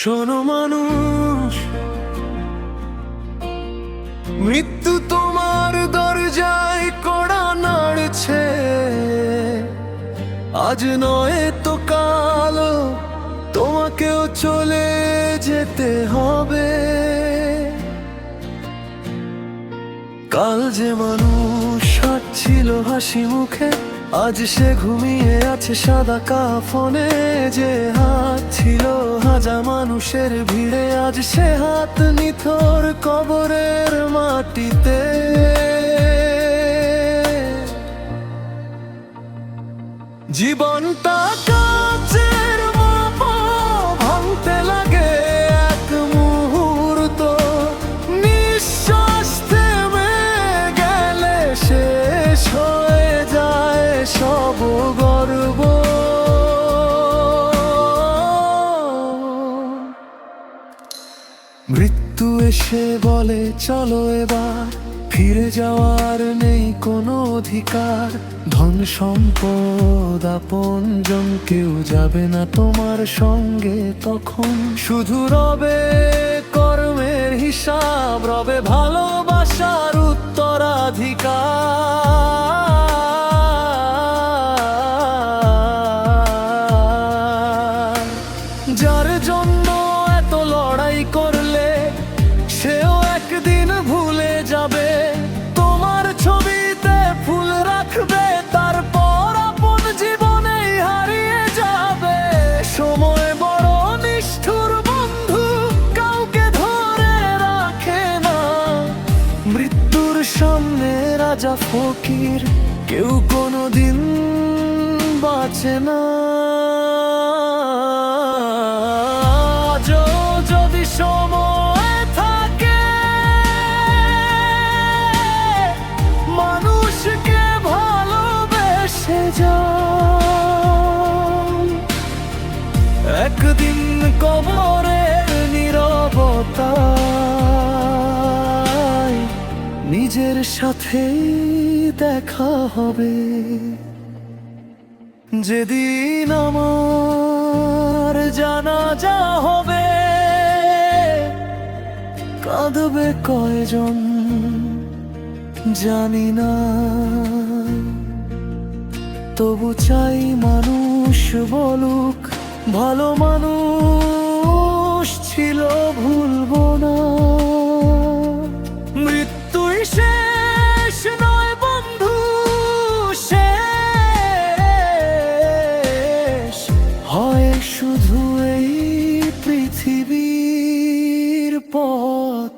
শোনো মানুষ, মৃত্যু তোমার দরজায় কড়া নাড়ছে। আজ নয় তো কাল তোমাকেও চলে যেতে হবে। কাল যে মানুষ হাঁটছিল হাসি মুখে, আজ সে ঘুমিয়ে আছে সাদা কাফনে। যে হাত ছিল হাজার মানুষের ভিড়ে, আজ সে হাত নিথর কবরের মাটিতে। জীবনটা কাচের মতো ভাঙতে লাগে এক মুহূর্ত, নিঃশ্বাস থেমে গেলে শেষ হয়ে যায় সব গর্ব। মৃত্যু এসে বলে চলো এবার, ফিরে যাওয়ার নেই কোনো অধিকার। ধন সম্পদ আপনজন কেউ যাবে না তোমার সঙ্গে তখন। শুধু রবে কর্মের হিসাব, রবে ভালোবাসার উত্তরাধিকার। যার জন্য এত লড়াই করলে সেও একদিন ভুলে যাবে। তোমার ছবিতে ফুল রাখবে, তারপর আপন জীবনেই হারিয়ে যাবে। সময় বড় নিষ্ঠুর বন্ধু, কাউকে ধরে রাখে না। মৃত্যুর সামনে রাজা ফকির, কেউ কোনোদিন বাঁচে না। যদি সময় থাকে মানুষকে ভালোবেসে যাও। একদিন কবরের নীরবতায় নিজের সাথেই দেখা হবে। যেদিন আমার জানাজা হবে, কাঁদবে কয়জন জানি না। তবু চাই মানুষ বলুক ভালো মানুষ ছিল, ভুলবো না। মৃত্যুই শেষ নয় বন্ধু, শেষ হয় শুধু এই পৃথিবীর পথ।